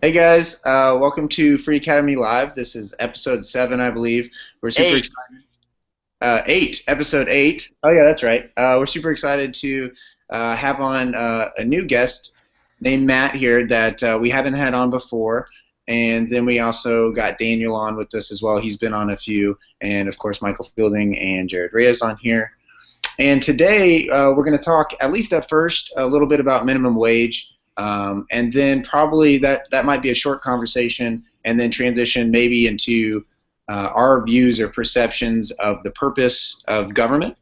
Hey guys, welcome to Free Academy Live. This is episode 7, I believe. We're super Eight. excited. 8, episode 8. Oh yeah, that's right. We're super excited to have on a new guest named Matt here that we haven't had on before. And then we also got Daniel on with us as well. He's been on a few. And of course, Michael Fielding and Jared Reyes on here. And today we're going to talk, at least at first, a little bit about minimum wage, and then probably that might be a short conversation, and then transition maybe into our views or perceptions of the purpose of government.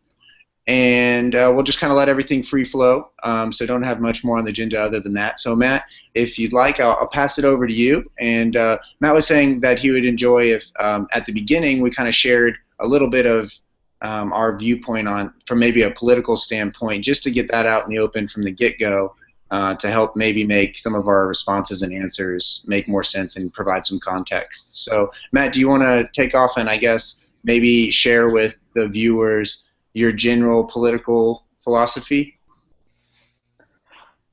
And we'll just kind of let everything free flow, so don't have much more on the agenda other than that. So Matt, if you'd like, I'll pass it over to you. And Matt was saying that he would enjoy if at the beginning we kind of shared a little bit of our viewpoint on from maybe a political standpoint, just to get that out in the open from the get-go, to help maybe make some of our responses and answers make more sense and provide some context. So Matt, do you want to take off and I guess maybe share with the viewers your general political philosophy?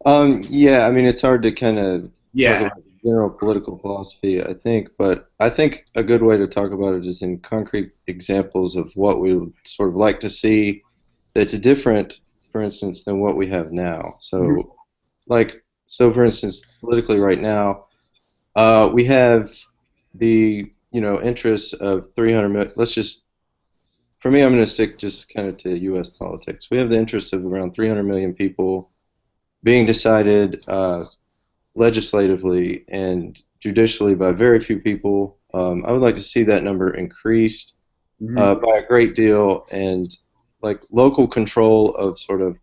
Yeah, I mean, it's hard to kind of talk Yeah. about general political philosophy, I think, but I think a good way to talk about it is in concrete examples of what we would sort of like to see that's different, for instance, than what we have now. Mhm. So for instance, politically right now, we have the, interests of 300 million. For me, I'm going to stick just kind of to U.S. politics. We have the interests of around 300 million people being decided legislatively and judicially by very few people. I would like to see that number increased Mhm. by a great deal, and like local control of sort of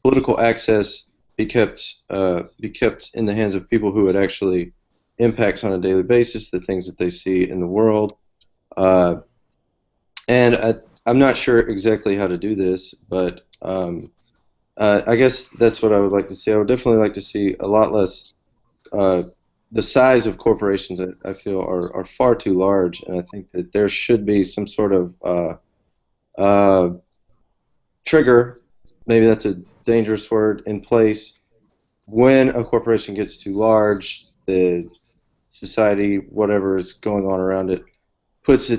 political access be kept in the hands of people who it actually impacts on a daily basis, the things that they see in the world. Uh, I'm not sure exactly how to do this, but I guess that's what I would like to see. I would definitely like to see a lot less. Uh, the size of corporations, I feel, are far too large, and I think that there should be some sort of uh, trigger, maybe that's a dangerous word, in place when a corporation gets too large. The society, whatever is going on around it,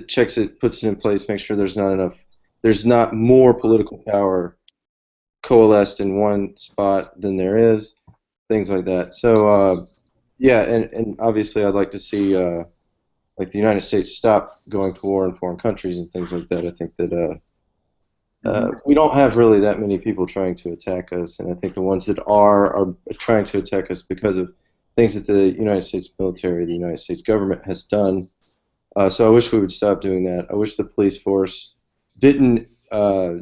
checks it, puts it in place, makes sure there's not more political power coalesced in one spot than there is, things like that. So yeah, and obviously I'd like to see like the United States stop going to war in foreign countries and things like that. I think that Mhm. we don't have really that many people trying to attack us, and I think the ones that are trying to attack us because of things that the United States military, the United States government has done. So I wish we would stop doing that. I wish the police force didn't uh,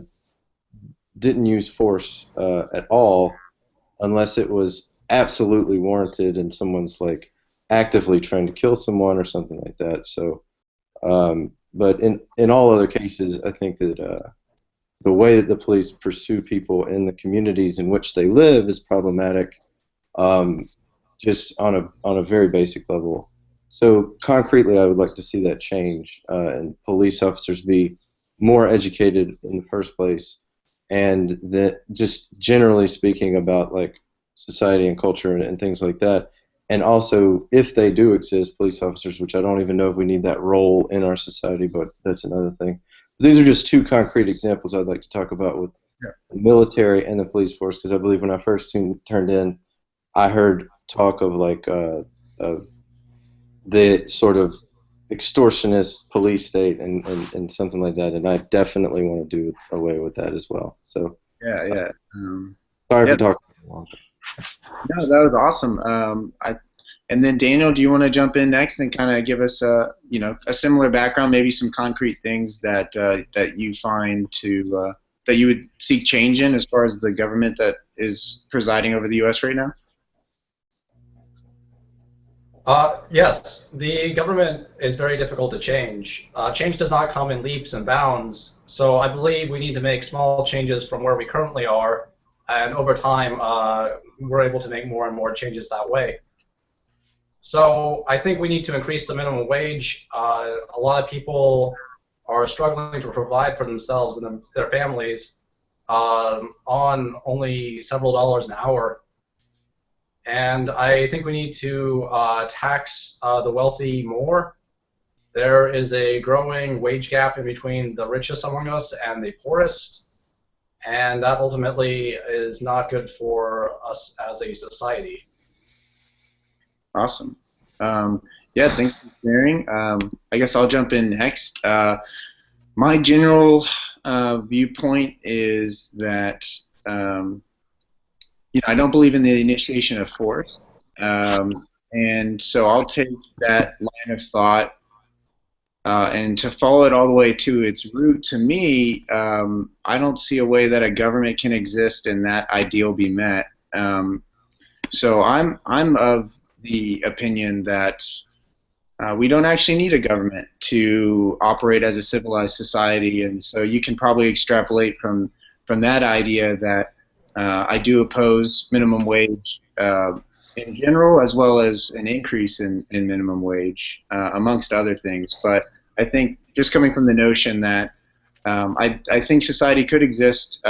didn't use force at all unless it was absolutely warranted and someone's like actively trying to kill someone or something like that. So, but in all other cases, I think that the way that the police pursue people in the communities in which they live is problematic, um, just on a very basic level. So concretely, I would like to see that change, and police officers be more educated in the first place, and that just generally speaking about like society and culture and things like that. And also, if they do exist, police officers, which I don't even know if we need that role in our society, but that's another thing. These are just two concrete examples I'd like to talk about with Yeah. the military and the police force, because I believe when I first turned in, I heard talk of like of the sort of extortionist police state and something like that, and I definitely want to do away with that as well. So Yeah, uh, yeah. sorry Yeah, for talking so long. no, that was awesome. And then Daniel, do you want to jump in next and kind of give us a similar background, maybe some concrete things that you find that you would seek change in as far as the government that is presiding over the U.S. right now? Yes, the government is very difficult to change. Change does not come in leaps and bounds, so I believe we need to make small changes from where we currently are, and over time, we're able to make more and more changes that way. So I think we need to increase the minimum wage. A lot of people are struggling to provide for themselves and their families on only several dollars an hour. and I think we need to tax the wealthy more. There is a growing wage gap in between the richest among us and the poorest, and that ultimately is not good for us as a society. Awesome. Yeah, thanks for sharing. I guess I'll jump in next. My general viewpoint is that I don't believe in the initiation of force, and so I'll take that line of thought and to follow it all the way to its root. To me, I don't see a way that a government can exist and that ideal be met. So I'm of the opinion that we don't actually need a government to operate as a civilized society, and so you can probably extrapolate from that idea that I do oppose minimum wage in general, as well as an increase in minimum wage, amongst other things. But I think just coming from the notion that I think society could exist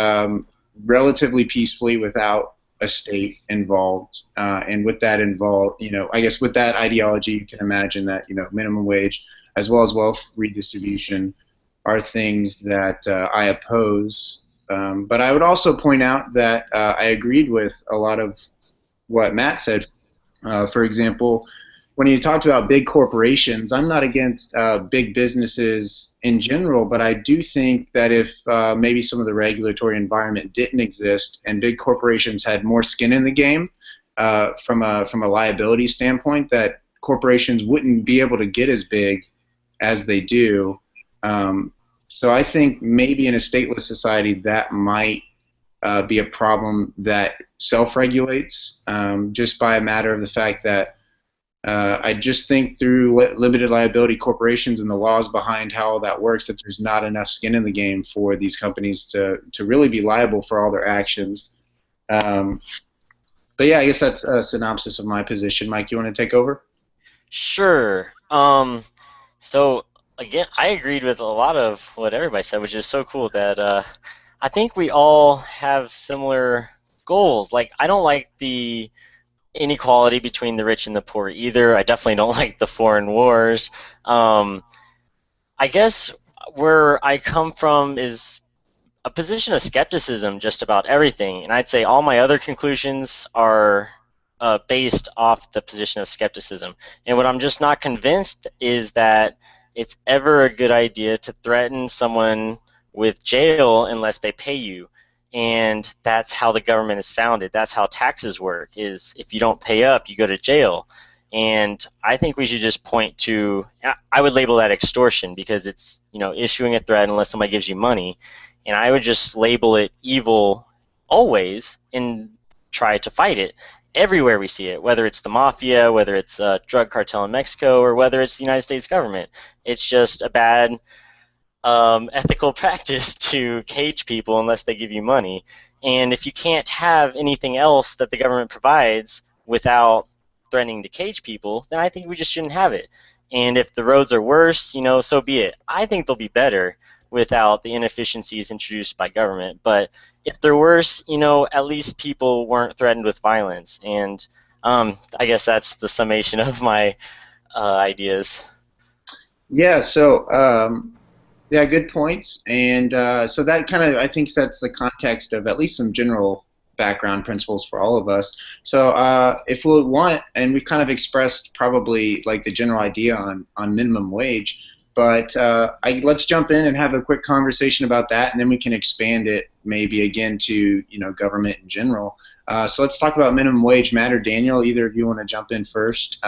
relatively peacefully without a state involved, and with that involved, I guess with that ideology, you can imagine that minimum wage as well as wealth redistribution are things that I oppose. But I would also point out that I agreed with a lot of what Matt said. For example, when you talked about big corporations, I'm not against big businesses in general, but I do think that if maybe some of the regulatory environment didn't exist and big corporations had more skin in the game from a liability standpoint, that corporations wouldn't be able to get as big as they do. So I think maybe in a stateless society that might be a problem that self-regulates just by a matter of the fact that I just think through limited liability corporations and the laws behind how that works, that there's not enough skin in the game for these companies to really be liable for all their actions. But yeah, I guess that's a synopsis of my position. Mike, you want to take over? Sure. So again, I agreed with a lot of what everybody said, which is so cool that I think we all have similar goals. Like, I don't like the inequality between the rich and the poor either. I definitely don't like the foreign wars. I guess where I come from is a position of skepticism just about everything, and I'd say all my other conclusions are based off the position of skepticism. And what I'm just not convinced is that it's ever a good idea to threaten someone with jail unless they pay you. And that's how the government is founded. That's how taxes work, is if you don't pay up, you go to jail. And I think we should just point to, I would label that extortion, because it's, issuing a threat unless somebody gives you money. And I would just label it evil always and try to fight it everywhere we see it, whether it's the mafia, whether it's a drug cartel in Mexico, or whether it's the United States government. It's just a bad ethical practice to cage people unless they give you money. And if you can't have anything else that the government provides without threatening to cage people, then I think we just shouldn't have it. And if the roads are worse, so be it. I think they'll be better without the inefficiencies introduced by government. But if they're worse, at least people weren't threatened with violence. And I guess that's the summation of my ideas. Yeah, so yeah, good points. And so that kind of, I think, sets the context of at least some general background principles for all of us. So if we want, and we've kind of expressed probably like the general idea on minimum wage, but let's jump in and have a quick conversation about that, and then we can expand it maybe again to government in general. So let's talk about minimum wage. Matt or Daniel, either of you want to jump in first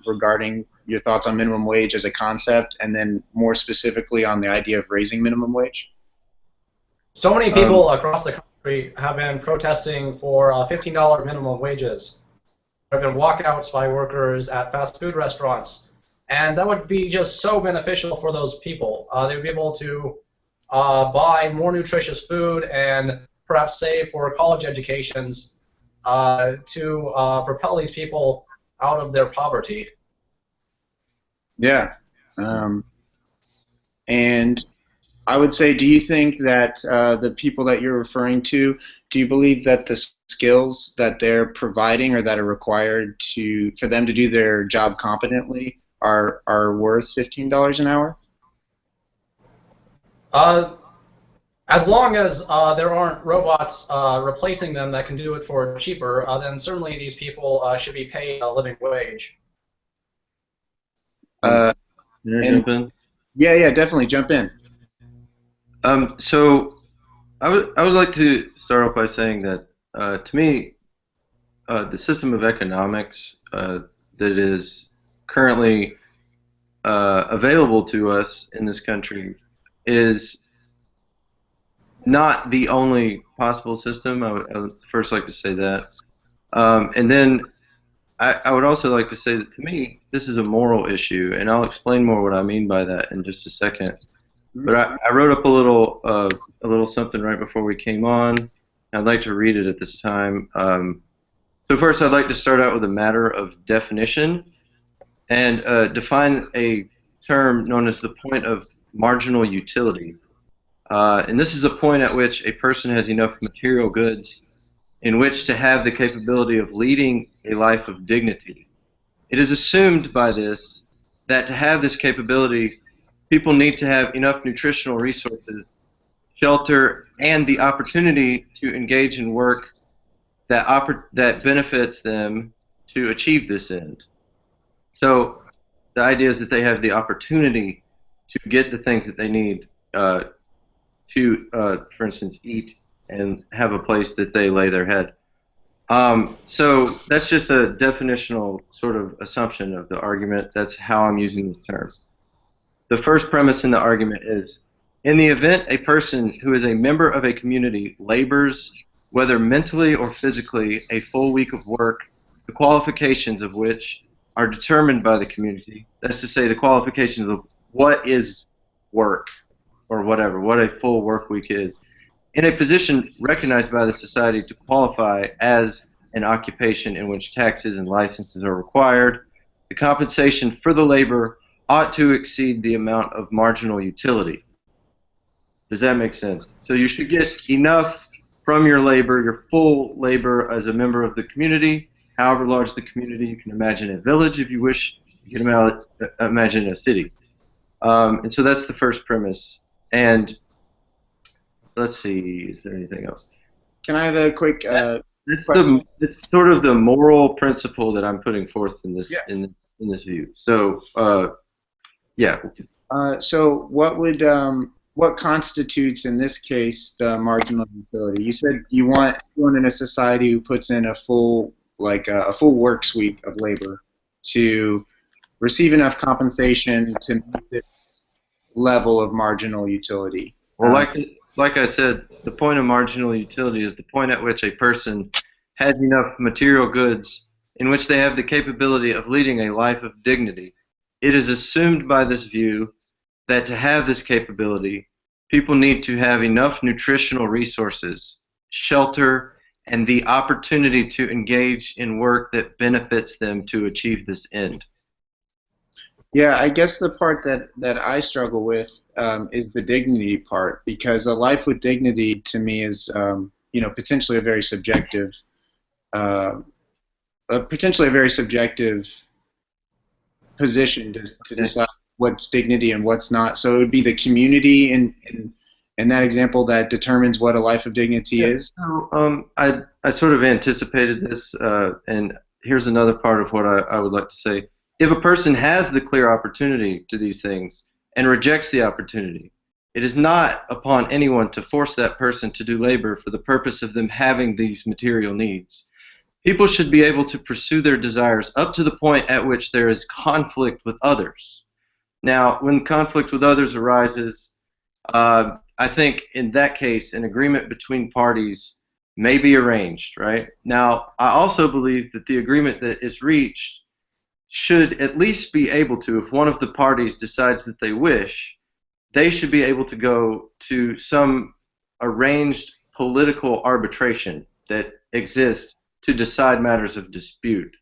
regarding your thoughts on minimum wage as a concept, and then more specifically on the idea of raising minimum wage? So many people across the country have been protesting for $15 minimum wages. There have been walkouts by workers at fast food restaurants, and that would be just so beneficial for those people. They would be able to buy more nutritious food and perhaps save for college educations to propel these people out of their poverty. Yeah. And I would say, do you think that the people that you're referring to, do you believe that the skills that they're providing or that are required for them to do their job competently are worth $15 an hour? Uh, as long as there aren't robots replacing them that can do it for cheaper, then certainly these people should be paid a living wage. Uh, Can I and jump in? yeah, definitely jump in. So I would like to start off by saying that to me, the system of economics that is currently available to us in this country is not the only possible system. I would first like to say that. And then I would also like to say that to me, this is a moral issue, and I'll explain more what I mean by that in just a second. But I wrote up a little something right before we came on. I'd like to read it at this time. So first, I'd like to start out with a matter of definition and define a term known as the point of marginal utility. And this is a point at which a person has enough material goods in which to have the capability of leading a life of dignity. It is assumed by this that to have this capability, people need to have enough nutritional resources, shelter, and the opportunity to engage in work that benefits them to achieve this end. So the idea is that they have the opportunity to get the things that they need for instance, eat and have a place that they lay their head. So that's just a definitional sort of assumption of the argument. That's how I'm using this term. The first premise in the argument is, in the event a person who is a member of a community labors, whether mentally or physically, a full week of work, the qualifications of which are determined by the community, that's to say the qualifications of what is work, or whatever, what a full work week is, in a position recognized by the society to qualify as an occupation in which taxes and licenses are required, the compensation for the labor ought to exceed the amount of marginal utility. Does that make sense? So you should get enough from your labor, your full labor as a member of the community, however large the community. You can imagine a village if you wish. You can imagine a city. And so that's the first premise. And let's see, is there anything else? Can I have a quick It's sort of the moral principle that I'm putting forth in this Yeah. in this view. So yeah. So what constitutes in this case the marginal utility? You said you want in a society who puts in a full full work week of labor to receive enough compensation to meet this level of marginal utility. Well, like I said, the point of marginal utility is the point at which a person has enough material goods in which they have the capability of leading a life of dignity. It is assumed by this view that to have this capability, people need to have enough nutritional resources, shelter, and the opportunity to engage in work that benefits them to achieve this end. Yeah, I guess the part that I struggle with is the dignity part, because a life with dignity to me is potentially a very subjective position to decide what's dignity and what's not. So it would be the community in that example that determines what a life of dignity is. So, I sort of anticipated this, and here's another part of what I would like to say. If a person has the clear opportunity to these things and rejects the opportunity, it is not upon anyone to force that person to do labor for the purpose of them having these material needs. People should be able to pursue their desires up to the point at which there is conflict with others. Now, when conflict with others arises, I think in that case an agreement between parties may be arranged, right? Now, I also believe that the agreement that is reached should at least be able to, if one of the parties decides that they wish, they should be able to go to some arranged political arbitration that exists to decide matters of dispute.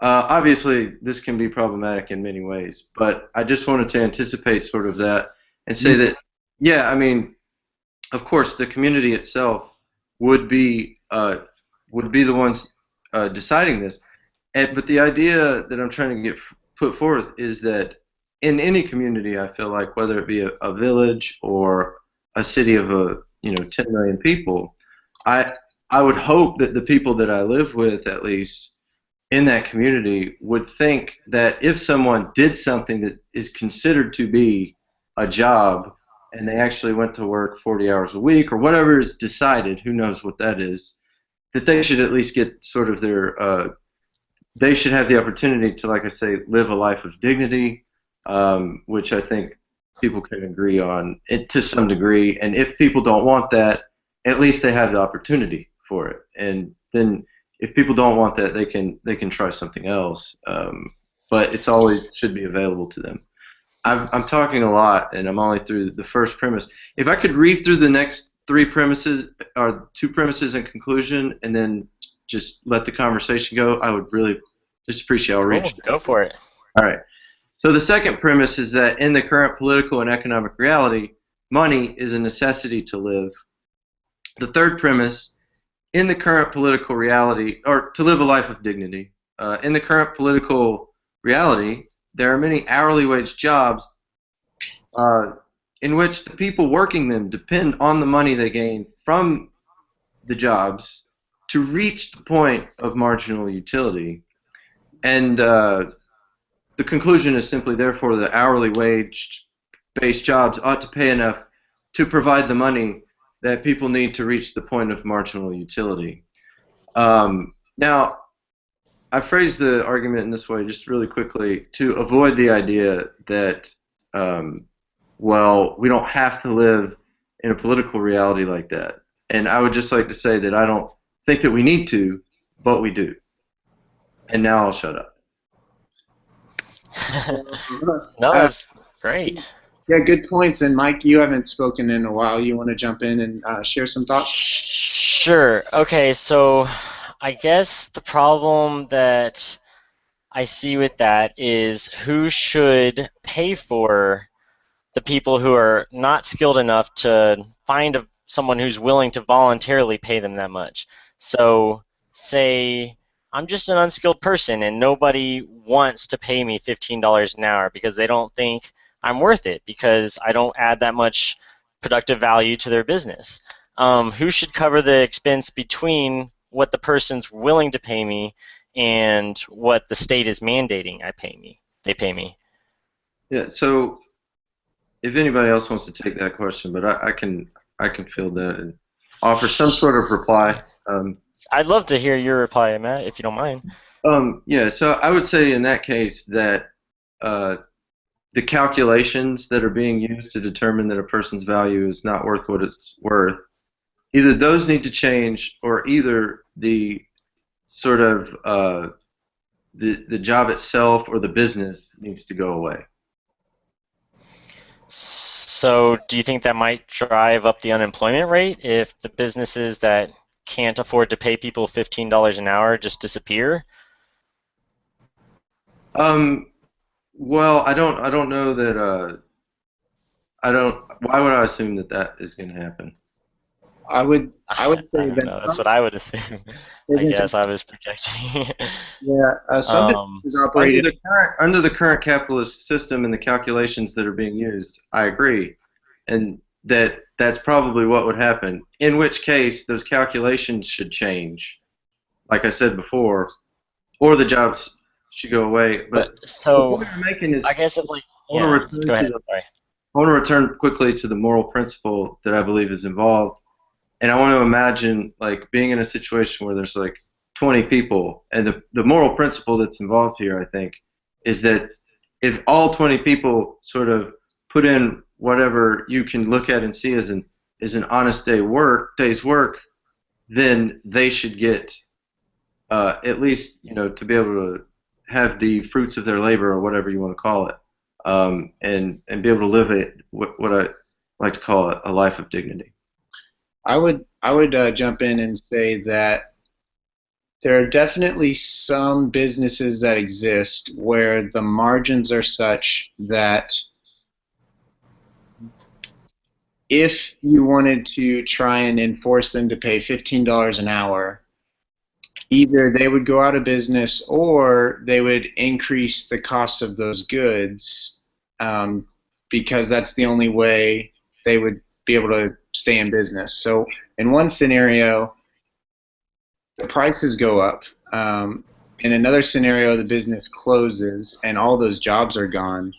Obviously, this can be problematic in many ways, but I just wanted to anticipate sort of that and say that Yeah, I mean, of course, the community itself would be the ones deciding this. But the idea that I'm trying to get put forth is that in any community, I feel like whether it be a village or a city of 10 million people, I I would hope that the people that I live with, at least in that community, would think that if someone did something that is considered to be a job and they actually went to work 40 hours a week or whatever is decided, who knows what that is, that they should at least get sort of they should have the opportunity to, like I say, live a life of dignity, which I think people can agree on it to some degree. And if people don't want that, at least they have the opportunity for it. And then if people don't want that, they can try something else. But it's always should be available to them. I'm talking a lot, and I'm only through the first premise. If I could read through the next three premises, or two premises in conclusion, and then just let the conversation go, I would really just appreciate it. I'll read. Cool. Go for it. All right. So the second premise is that in the current political and economic reality, money is a necessity to live. The third premise, in the current political reality, or to live a life of dignity, in the current political reality, there are many hourly wage jobs in which the people working them depend on the money they gain from the jobs to reach the point of marginal utility. And the conclusion is simply, therefore, the hourly wage-based jobs ought to pay enough to provide the money that people need to reach the point of marginal utility. Now, I phrased the argument in this way just really quickly to avoid the idea that, well, we don't have to live in a political reality like that. And I would just like to say that I don't think that we need to, but we do. And now I'll shut up. No, that's great. Yeah, good points. And Mike, you haven't spoken in a while. You want to jump in and share some thoughts? Sure. Okay, so I guess the problem that I see with that is who should pay for the people who are not skilled enough to find someone who's willing to voluntarily pay them that much. So say I'm just an unskilled person and nobody wants to pay me $15 an hour because they don't think I'm worth it because I don't add that much productive value to their business. Who should cover the expense between what the person's willing to pay me and what the state is mandating they pay me? Yeah, so if anybody else wants to take that question, but I can field that and offer some sort of reply. I'd love to hear your reply, Matt, if you don't mind. Yeah, so I would say in that case that the calculations that are being used to determine that a person's value is not worth what it's worth, either those need to change, or either the sort of the job itself or the business needs to go away. So do you think that might drive up the unemployment rate if the businesses that can't afford to pay people $15 an hour just disappear? Well, I don't know that. Why would I assume that is going to happen? I would say that that's what I would assume. I guess I was projecting. Yeah, some businesses operate under the current capitalist system and the calculations that are being used. I agree, and that's probably what would happen. In which case, those calculations should change, like I said before, or the jobs should go away. But so the point I'm making is, I guess if like, go ahead. I want to return quickly to the moral principle that I believe is involved. And I want to imagine like being in a situation where there's like 20 people, and the moral principle that's involved here, I think, is that if all 20 people sort of put in whatever you can look at and see as an honest day's work, then they should get at least to be able to have the fruits of their labor, or whatever you want to call it, and be able to live what I like to call a life of dignity. I would jump in and say that there are definitely some businesses that exist where the margins are such that if you wanted to try and enforce them to pay $15 an hour, either they would go out of business or they would increase the cost of those goods, because that's the only way they would be able to stay in business. So in one scenario, the prices go up. In another scenario, the business closes and all those jobs are gone.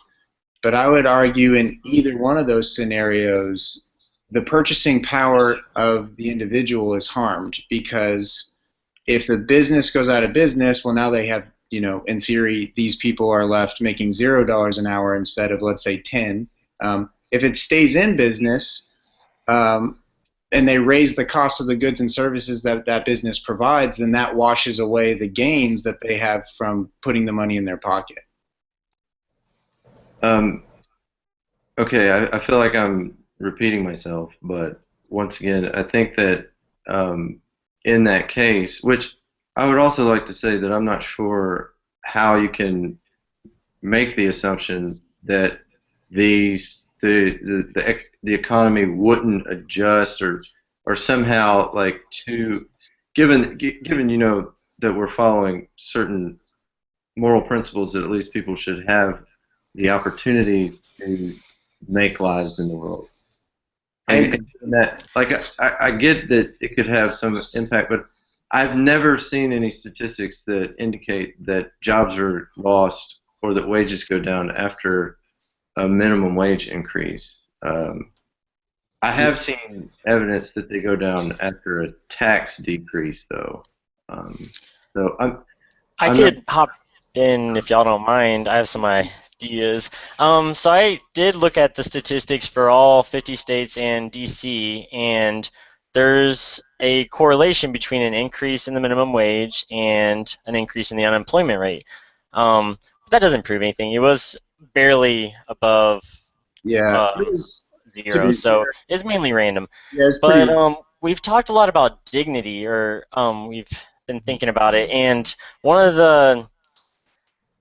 But I would argue in either one of those scenarios, the purchasing power of the individual is harmed, because if the business goes out of business, well, now they have, in theory, these people are left making $0 an hour instead of, let's say, 10. If it stays in business, and they raise the cost of the goods and services that that business provides, then that washes away the gains that they have from putting the money in their pocket. Okay, I feel like I'm repeating myself, but once again, I think that in that case, which I would also like to say that I'm not sure how you can make the assumption that the economy wouldn't adjust or somehow like given that we're following certain moral principles that at least people should have the opportunity to make lives in the world. And that, like, I get that it could have some impact, but I've never seen any statistics that indicate that jobs are lost or that wages go down after a minimum wage increase. I have seen evidence that they go down after a tax decrease, though. I could hop in if y'all don't mind. I have some ideas. So I did look at the statistics for all 50 states and DC, and there's a correlation between an increase in the minimum wage and an increase in the unemployment rate. But that doesn't prove anything. It was barely above zero, so it's mainly random. Yeah, but we've talked a lot about dignity, or we've been thinking about it, and one of the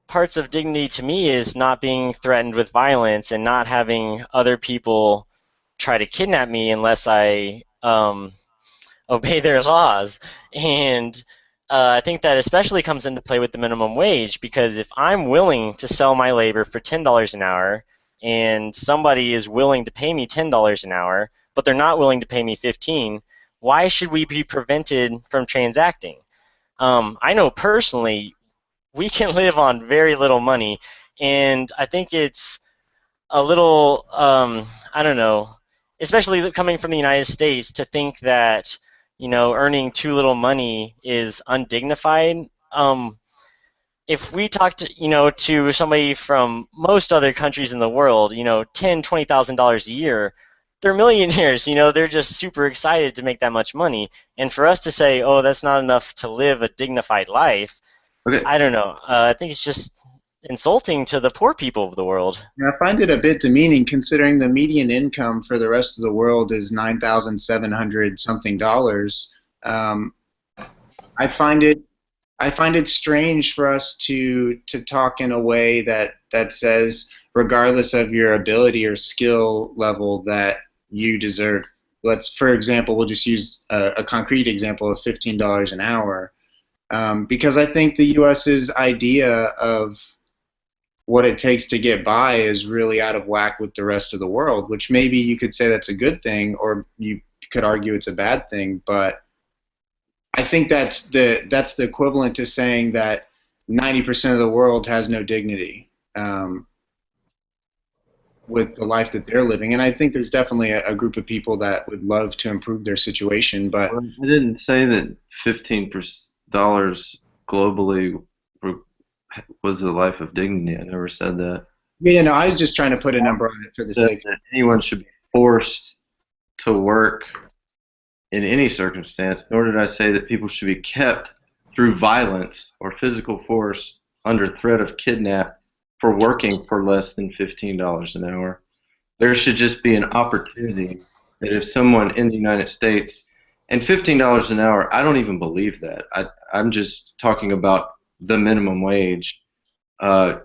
parts of dignity to me is not being threatened with violence and not having other people try to kidnap me unless I obey their laws. And I think that especially comes into play with the minimum wage, because if I'm willing to sell my labor for $10 an hour and somebody is willing to pay me $10 an hour, but they're not willing to pay me $15, why should we be prevented from transacting? I know personally we can live on very little money, and I think it's a little, I don't know, especially coming from the United States, to think that, earning too little money is undignified. If we talk to somebody from most other countries in the world, $10,000, $20,000 a year, they're millionaires. They're just super excited to make that much money. And for us to say, oh, that's not enough to live a dignified life, Okay. I don't know. I think it's just insulting to the poor people of the world. I find it a bit demeaning, considering the median income for the rest of the world is $9,700 something dollars. I find it strange for us to talk in a way that says, regardless of your ability or skill level, that you deserve. For example, we'll just use a concrete example of $15 an hour, because I think the U.S.'s idea of what it takes to get by is really out of whack with the rest of the world, which maybe you could say that's a good thing, or you could argue it's a bad thing, but I think that's the equivalent to saying that 90% of the world has no dignity with the life that they're living. And I think there's definitely a group of people that would love to improve their situation. But I didn't say that $15 globally was the life of dignity. I never said that. Yeah, no, I was just trying to put a number on it for the sake that anyone should be forced to work in any circumstance, nor did I say that people should be kept through violence or physical force under threat of kidnap for working for less than $15 an hour. There should just be an opportunity that if someone in the United States, and $15 an hour, I don't even believe that. I'm just talking about the minimum wage.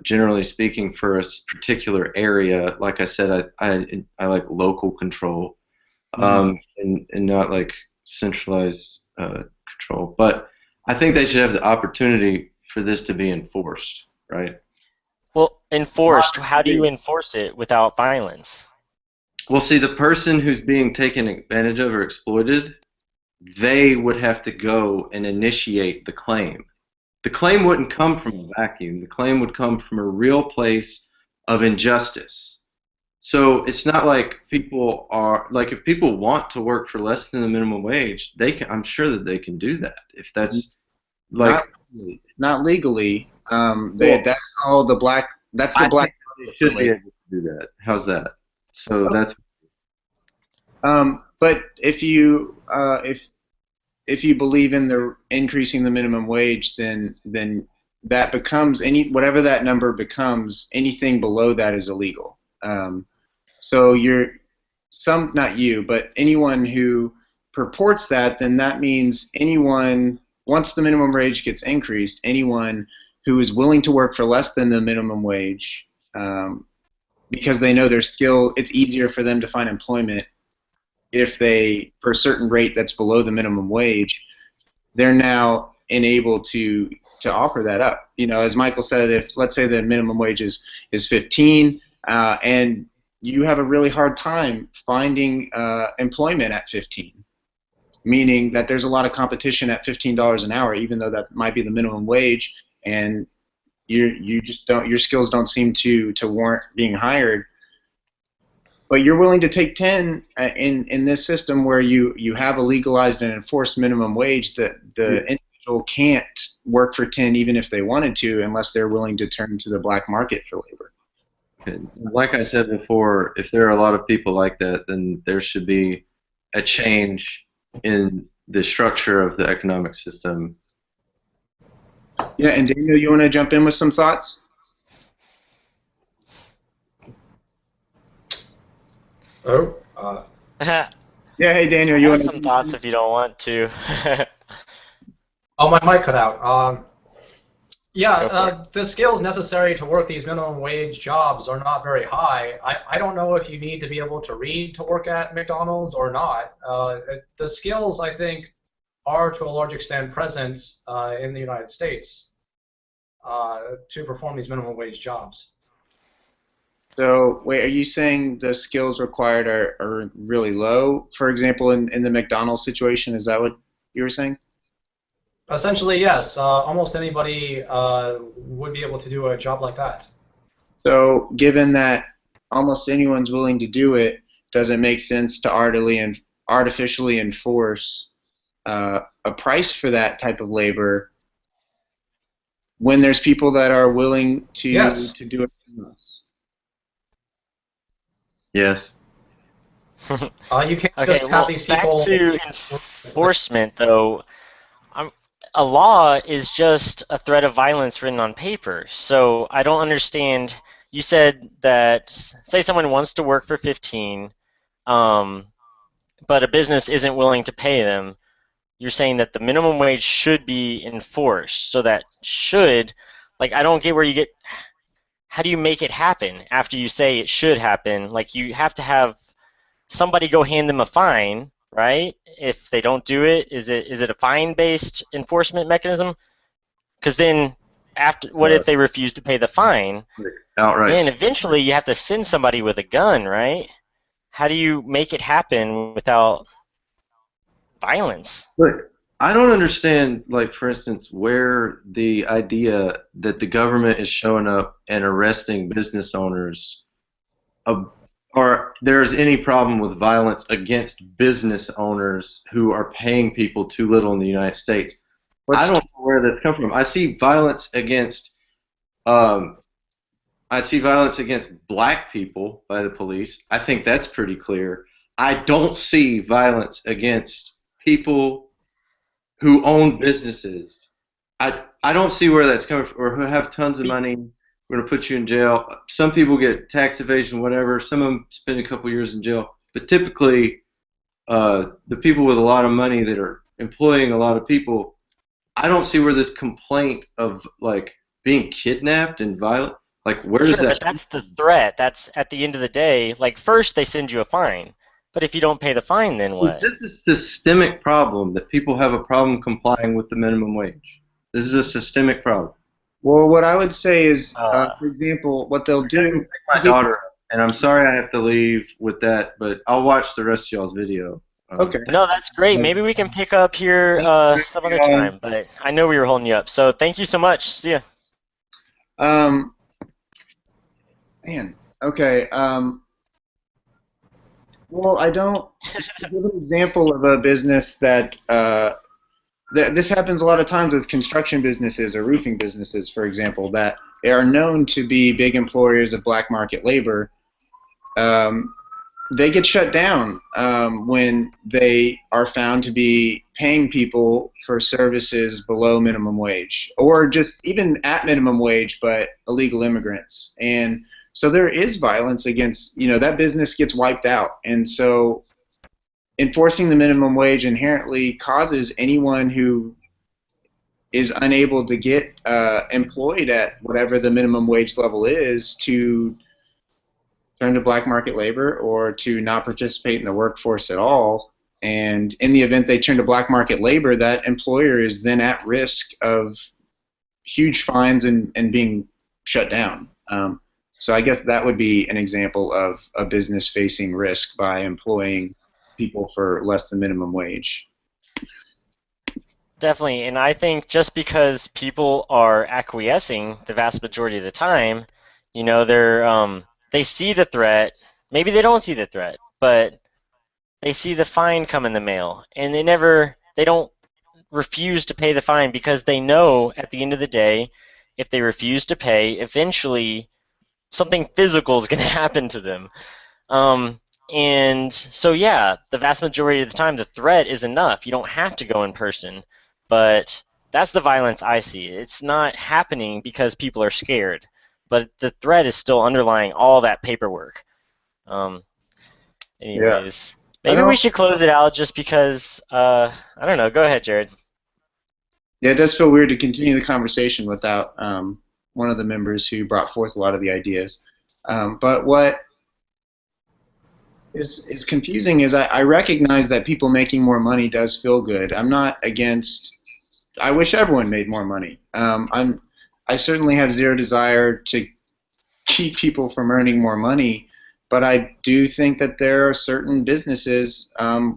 Generally speaking, for a particular area, like I said, I like local control. and not like centralized control. But I think they should have the opportunity for this to be enforced, right? Well, enforced. How do you enforce it without violence? Well, see, the person who's being taken advantage of or exploited, they would have to go and initiate the claim. The claim wouldn't come from a vacuum. The claim would come from a real place of injustice. So it's not like people are like if people want to work for less than the minimum wage, they can. I'm sure that they can do that. If that's like not legally. Well, That's all the black. That's the I black. think they should be able to do that. How's that? So that's But if you believe in the increasing the minimum wage, then that becomes whatever that number becomes. Anything below that is illegal. So not you, but anyone who purports that, then that means anyone, once the minimum wage gets increased, anyone who is willing to work for less than the minimum wage, because they know their skill, it's easier for them to find employment if they, for a certain rate that's below the minimum wage, they're now enabled to offer that up. As Michael said, if let's say the minimum wage is 15, and you have a really hard time finding employment at 15, meaning that there's a lot of competition at $15 an hour, even though that might be the minimum wage, and you just don't, your skills don't seem to warrant being hired. But you're willing to take 10 in this system where you have a legalized and enforced minimum wage that the individual can't work for 10 even if they wanted to unless they're willing to turn to the black market for labor. like I said before. If there are a lot of people like that, then there should be a change in the structure of the economic system. Yeah, and Daniel, you want to jump in with some thoughts? Oh. Yeah, hey Daniel, you I want have some thoughts if you don't want to. Oh, my mic cut out. Go for The skills necessary to work these minimum wage jobs are not very high. I don't know if you need to be able to read to work at McDonald's or not. The skills, I think, are to a large extent present in the United States to perform these minimum wage jobs. So, wait, are you saying the skills required are really low? For example, in the McDonald's situation, is that what you were saying? Essentially, yes. Almost anybody would be able to do a job like that. So, given that almost anyone's willing to do it, does it make sense to artificially enforce a price for that type of labor when there's people that are willing to Yes. to do it? Yes. You can't Okay, just well, have these back people. to enforcement, though. A law is just a threat of violence written on paper. So I don't understand. You said that, say someone wants to work for 15, but a business isn't willing to pay them. You're saying that the minimum wage should be enforced. So that should, like, I don't get where you get. How do you make it happen after you say it should happen? Like, you have to have somebody go hand them a fine, right? If they don't do it, is it a fine-based enforcement mechanism? Because then, what if they refuse to pay the fine? Outright. Then eventually you have to send somebody with a gun, right? How do you make it happen without violence? Look, I don't understand, like, for instance, where the idea that the government is showing up and arresting business owners, or there's any problem with violence against business owners who are paying people too little in the United States. I don't know where that's come from. I see violence against black people by the police. I think that's pretty clear. I don't see violence against people who own businesses. I don't see where that's coming from, or who have tons of money. We're going to put you in jail. Some people get tax evasion, whatever. Some of them spend a couple years in jail. But typically, the people with a lot of money that are employing a lot of people, I don't see where this complaint of, like, being kidnapped and violent, like, where does Sure, that but that's the threat. That's at the end of the day. Like, first they send you a fine, But if you don't pay the fine, then what? This is a systemic problem that people have a problem complying with the minimum wage. This is a systemic problem. Well, what I would say is, Uh, for example, what they'll do. My daughter, and I'm sorry I have to leave with that, but I'll watch the rest of y'all's video. Okay. No, that's great. Maybe we can pick up here some other time. But I know we were holding you up. So thank you so much. See ya. Man. Okay. Well, I don't. Just to give an example of a business that this happens a lot of times with construction businesses or roofing businesses, for example, that they are known to be big employers of black market labor. They get shut down when they are found to be paying people for services below minimum wage, or just even at minimum wage, but illegal immigrants. And so there is violence against, that business gets wiped out. And so enforcing the minimum wage inherently causes anyone who is unable to get employed at whatever the minimum wage level is to turn to black market labor or to not participate in the workforce at all. And in the event they turn to black market labor, that employer is then at risk of huge fines and being shut down. So I guess that would be an example of a business facing risk by employing people for less than minimum wage. Definitely. And I think just because people are acquiescing the vast majority of the time, they see the threat. Maybe they don't see the threat, but they see the fine come in the mail, and they don't refuse to pay the fine because they know at the end of the day, if they refuse to pay, eventually something physical is going to happen to them. And so, yeah, the vast majority of the time, the threat is enough. You don't have to go in person, but that's the violence I see. It's not happening because people are scared, but the threat is still underlying all that paperwork. Anyways, maybe we should close it out just because, I don't know. Go ahead, Jared. Yeah, it does feel weird to continue the conversation without one of the members who brought forth a lot of the ideas. But what is confusing is I recognize that people making more money does feel good. I'm not against. I wish everyone made more money. I certainly have zero desire to keep people from earning more money, but I do think that there are certain businesses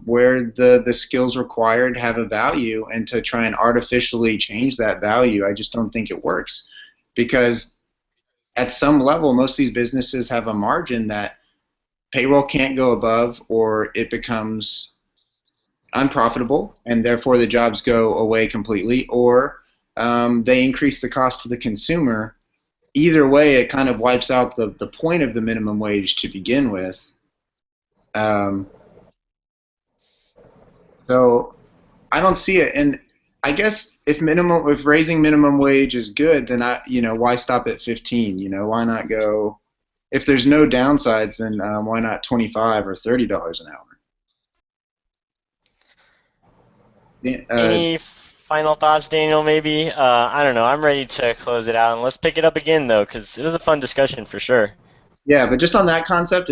where the skills required have a value, and to try and artificially change that value, I just don't think it works, because at some level, most of these businesses have a margin that payroll can't go above, or it becomes unprofitable, and therefore the jobs go away completely, or they increase the cost to the consumer. Either way, it kind of wipes out the point of the minimum wage to begin with. So I don't see it, and I guess if raising minimum wage is good, then why stop at 15? Why not go? If there's no downsides, then why not $25 or $30 an hour? Any final thoughts, Daniel, maybe? I don't know. I'm ready to close it out. And let's pick it up again, though, because it was a fun discussion for sure. Yeah, but just on that concept,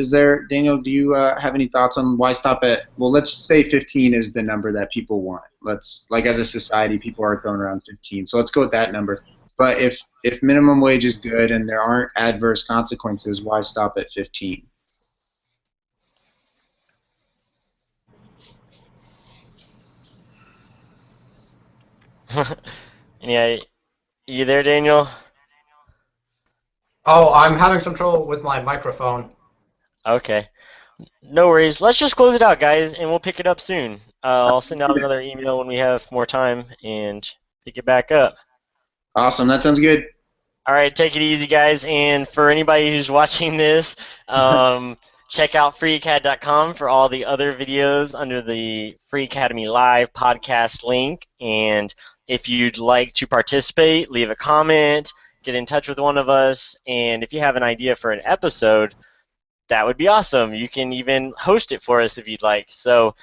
Daniel, do you have any thoughts on why stop at, well, let's say 15 is the number that people want. As a society, people are throwing around 15. So let's go with that number. But if minimum wage is good and there aren't adverse consequences, why stop at 15? Yeah, you there, Daniel? Oh, I'm having some trouble with my microphone. Okay. No worries. Let's just close it out, guys, and we'll pick it up soon. I'll send out another email when we have more time and pick it back up. Awesome. That sounds good. All right, take it easy, guys. And for anybody who's watching this, check out freeacad.com for all the other videos under the Free Academy Live podcast link. And if you'd like to participate, leave a comment, get in touch with one of us. And if you have an idea for an episode, that would be awesome. You can even host it for us if you'd like. So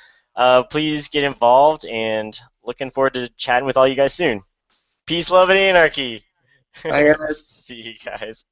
please get involved, and looking forward to chatting with all you guys soon. Peace, love, and anarchy. Bye, guys. See you guys.